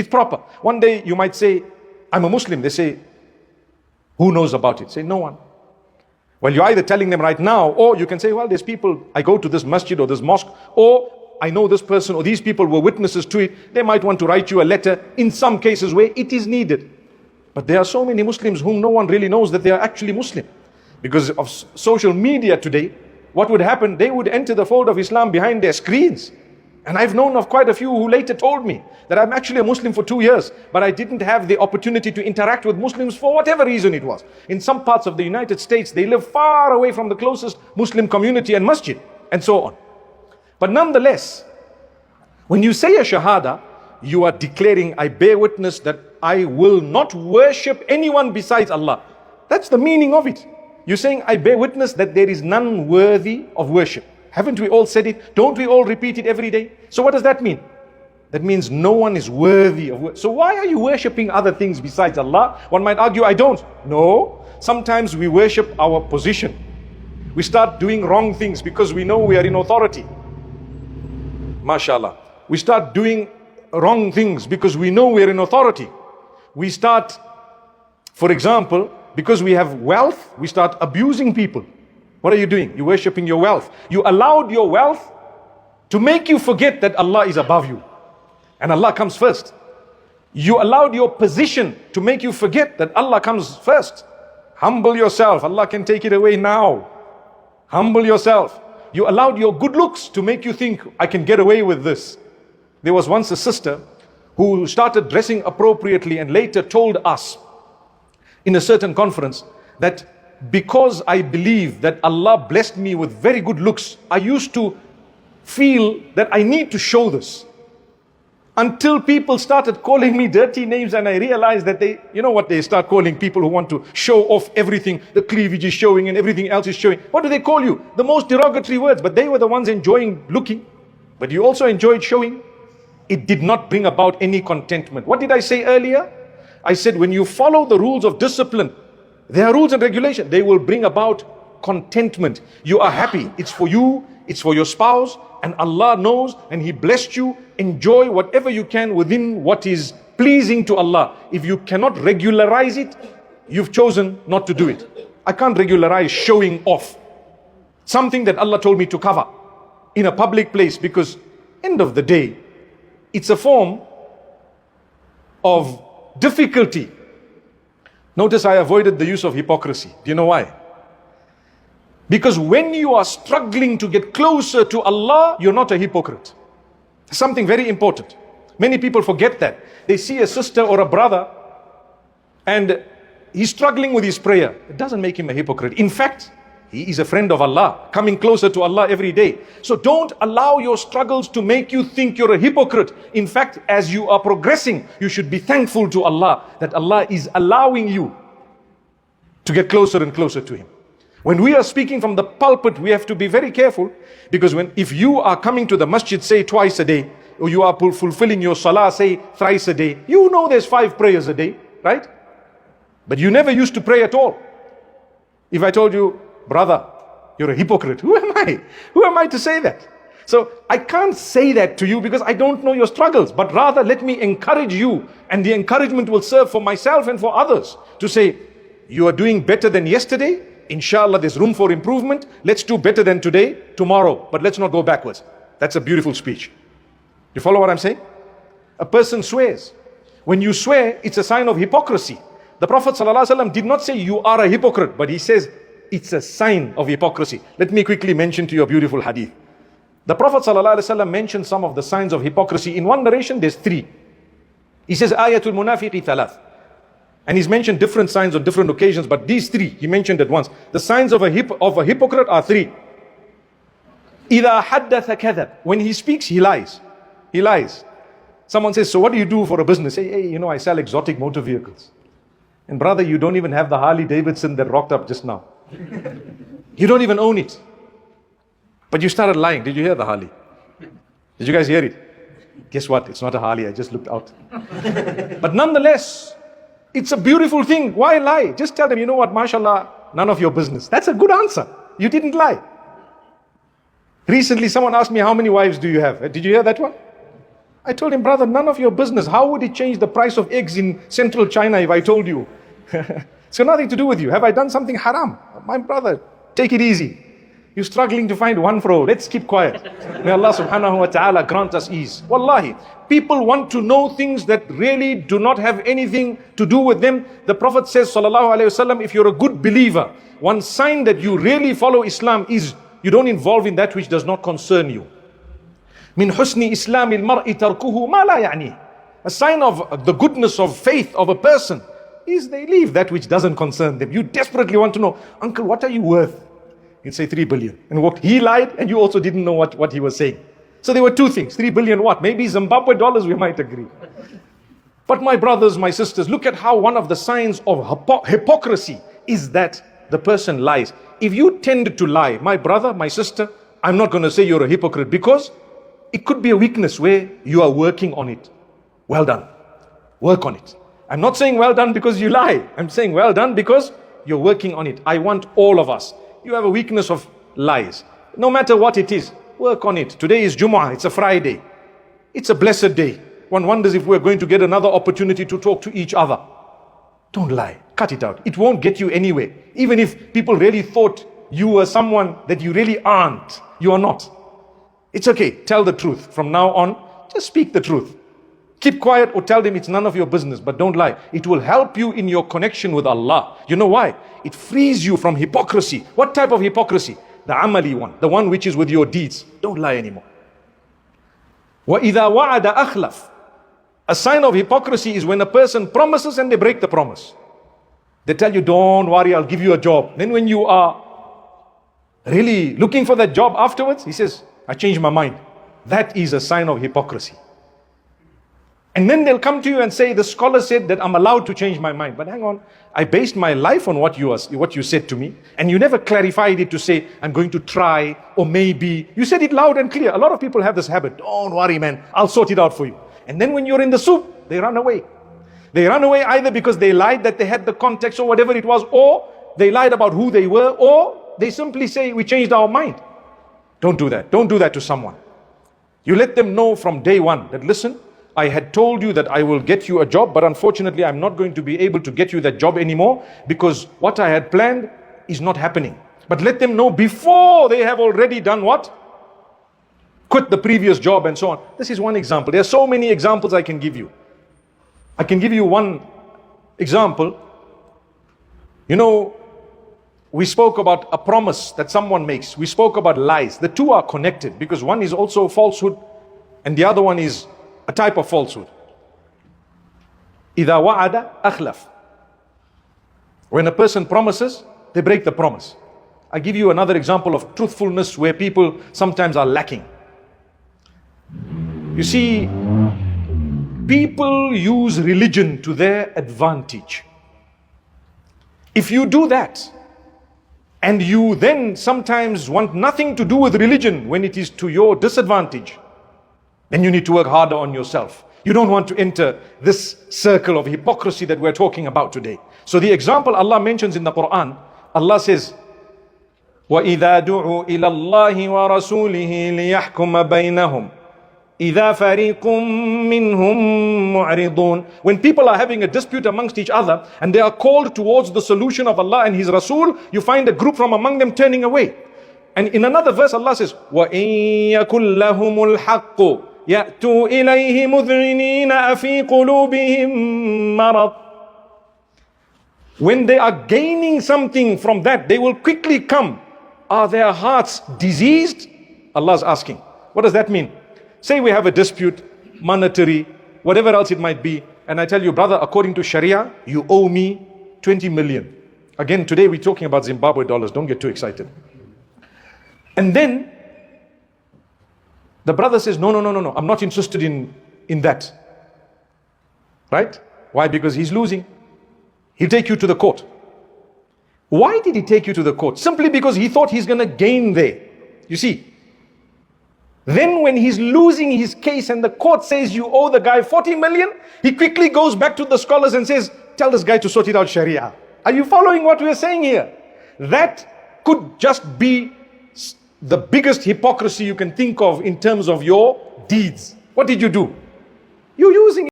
It's proper. One day you might say, I'm a Muslim. They say, who knows about it? Say, no one. Well, you're either telling them right now, or you can say, well, there's people, I go to this masjid or this mosque, or I know this person, or these people were witnesses to it. They might want to write you a letter in some cases where it is needed. But there are so many Muslims whom no one really knows that they are actually Muslim. Because of social media today, what would happen? They would enter the fold of Islam behind their screens. And I've known of quite a few who later told me that I'm actually a Muslim for 2 years, but I didn't have the opportunity to interact with Muslims for whatever reason it was. In some parts of the United States, they live far away from the closest Muslim community and masjid, and so on. But nonetheless, when you say a shahada, you are declaring, I bear witness that I will not worship anyone besides Allah. That's the meaning of it. You're saying, I bear witness that there is none worthy of worship. Haven't we all said it? Don't we all repeat it every day? So what does that mean? That means no one is worthy of worship. So why are you worshipping other things besides Allah? One might argue, I don't. No. Sometimes we worship our position. We start doing wrong things because we know we are in authority. MashaAllah. We start doing wrong things because we know we are in authority. We start, for example, because we have wealth, we start abusing people. What are you doing? You're worshipping your wealth. You allowed your wealth to make you forget that Allah is above you. And Allah comes first. You allowed your position to make you forget that Allah comes first. Humble yourself. Allah can take it away now. Humble yourself. You allowed your good looks to make you think, I can get away with this. There was once a sister who started dressing appropriately and later told us in a certain conference that because I believe that Allah blessed me with very good looks, I used to feel that I need to show this. Until people started calling me dirty names and I realized that they, you know what they start calling people who want to show off everything, the cleavage is showing and everything else is showing. What do they call you? The most derogatory words, but they were the ones enjoying looking. But you also enjoyed showing. It did not bring about any contentment. What did I say earlier? I said when you follow the rules of discipline, there are rules and regulations. They will bring about contentment. You are happy. It's for you. It's for your spouse. And Allah knows and He blessed you. Enjoy whatever you can within what is pleasing to Allah. If you cannot regularize it, you've chosen not to do it. I can't regularize showing off something that Allah told me to cover in a public place, because end of the day, it's a form of difficulty. Notice I avoided the use of hypocrisy. Do you know why? Because when you are struggling to get closer to Allah, you're not a hypocrite. Something very important. Many people forget that. They see a sister or a brother and he's struggling with his prayer. It doesn't make him a hypocrite. In fact, he is a friend of Allah, coming closer to Allah every day. So don't allow your struggles to make you think you're a hypocrite. In fact, as you are progressing, you should be thankful to Allah that Allah is allowing you to get closer and closer to Him. When we are speaking from the pulpit, we have to be very careful, because if you are coming to the masjid, say twice a day, or you are fulfilling your salah, say thrice a day, you know there's 5 prayers a day, right? But you never used to pray at all. If I told you, brother, you're a hypocrite, who am I? Who am I to say that? So I can't say that to you because I don't know your struggles, but rather let me encourage you, and the encouragement will serve for myself and for others to say, you are doing better than yesterday. Inshallah, there's room for improvement. Let's do better than today, tomorrow, but let's not go backwards. That's a beautiful speech. You follow what I'm saying? A person swears. When you swear, it's a sign of hypocrisy. The Prophet ﷺ did not say you are a hypocrite, but he says it's a sign of hypocrisy. Let me quickly mention to you a beautiful hadith. The Prophet ﷺ mentioned some of the signs of hypocrisy. In one narration, there's 3. He says, Ayatul Munafiqi Thalath. And he's mentioned different signs on different occasions, but these 3 he mentioned at once. The signs of a hypocrite are 3. إِذَا حَدَّثَ كَذَبَ. When he speaks, he lies. He lies. Someone says, so what do you do for a business? Say, hey, I sell exotic motor vehicles. And brother, you don't even have the Harley Davidson that rocked up just now. You don't even own it. But you started lying. Did you hear the Harley? Did you guys hear it? Guess what? It's not a Harley. I just looked out. But nonetheless, it's a beautiful thing. Why lie? Just tell them, you know what, mashallah, none of your business. That's a good answer. You didn't lie. Recently, someone asked me, how many wives do you have? Did you hear that one? I told him, brother, none of your business. How would it change the price of eggs in central China if I told you? It's got nothing to do with you. Have I done something haram? My brother, take it easy. You're struggling to find one fro. Let's keep quiet. May Allah subhanahu wa ta'ala grant us ease. Wallahi, people want to know things that really do not have anything to do with them. The Prophet says, sallallahu alayhi wasallam, if you're a good believer, one sign that you really follow Islam is you don't involve in that which does not concern you. Min husni islam al-mar'i tarkuhu ma la ya'ni. A sign of the goodness of faith of a person is they leave that which doesn't concern them. You desperately want to know, uncle, what are you worth? He'd say 3 billion. And what he lied, and you also didn't know what he was saying. So there were two things. 3 billion what? Maybe Zimbabwe dollars, we might agree. But my brothers, my sisters, look at how one of the signs of hypocrisy is that the person lies. If you tend to lie, my brother, my sister, I'm not going to say you're a hypocrite, because it could be a weakness where you are working on it. Well done. Work on it. I'm not saying well done because you lie. I'm saying well done because you're working on it. I want all of us. You have a weakness of lies. No matter what it is, work on it. Today is Jumu'ah. It's a Friday. It's a blessed day. One wonders if we're going to get another opportunity to talk to each other. Don't lie. Cut it out. It won't get you anywhere. Even if people really thought you were someone that you really aren't. You are not. It's okay. Tell the truth. From now on, just speak the truth. Keep quiet or tell them it's none of your business, but don't lie. It will help you in your connection with Allah. You know why? It frees you from hypocrisy. What type of hypocrisy? The amali one, the one which is with your deeds. Don't lie anymore. وَإِذَا وَعَدَ أَخْلَفَ. A sign of hypocrisy is when a person promises and they break the promise. They tell you, don't worry, I'll give you a job. Then when you are really looking for that job afterwards, he says, I changed my mind. That is a sign of hypocrisy. And then they'll come to you and say, the scholar said that I'm allowed to change my mind. But hang on, I based my life on what you said to me. And you never clarified it to say, I'm going to try, or maybe. You said it loud and clear. A lot of people have this habit. Don't worry, man, I'll sort it out for you. And then when you're in the soup, they run away. They run away either because they lied that they had the context or whatever it was, or they lied about who they were, or they simply say, we changed our mind. Don't do that. Don't do that to someone. You let them know from day one that, listen, I had told you that I will get you a job, but unfortunately I'm not going to be able to get you that job anymore because what I had planned is not happening. But let them know before they have already done what? Quit the previous job and so on. This is one example. There are so many examples I can give you. I can give you one example. You know, we spoke about a promise that someone makes. We spoke about lies. The two are connected because one is also falsehood and the other one is a type of falsehood. إِذَا وَعَدَ أَخْلَفَ. When a person promises, they break the promise. I give you another example of truthfulness where people sometimes are lacking. You see, people use religion to their advantage. If you do that, and you then sometimes want nothing to do with religion when it is to your disadvantage, then you need to work harder on yourself. You don't want to enter this circle of hypocrisy that we're talking about today. So the example Allah mentions in the Quran, Allah says, وَإِذَا دُعُوا إِلَى اللَّهِ وَرَسُولِهِ لِيَحْكُمَ بَيْنَهُمْ إِذَا فَرِيقٌ مِّنْهُمْ مُعْرِضُونَ. When people are having a dispute amongst each other and they are called towards the solution of Allah and His Rasul, you find a group from among them turning away. And in another verse Allah says, وَإِن يَكُنْ لَهُمُ الْحَقُّ يَأْتُوا إِلَيْهِ مُذْعِنِينَ أَفِي قُلُوبِهِمْ مَرَضٌ. When they are gaining something from that, they will quickly come. Are their hearts diseased? Allah is asking. What does that mean? Say we have a dispute, monetary, whatever else it might be, and I tell you, brother, according to Sharia, you owe me 20 million. Again, today we're talking about Zimbabwe dollars. Don't get too excited. And then the brother says, no, I'm not interested in that. Right? Why? Because he's losing. He'll take you to the court. Why did he take you to the court? Simply because he thought he's going to gain there. You see. Then when he's losing his case and the court says you owe the guy 40 million, he quickly goes back to the scholars and says, tell this guy to sort it out Sharia. Are you following what we're saying here? That could just be the biggest hypocrisy you can think of in terms of your deeds. What did you do? You're using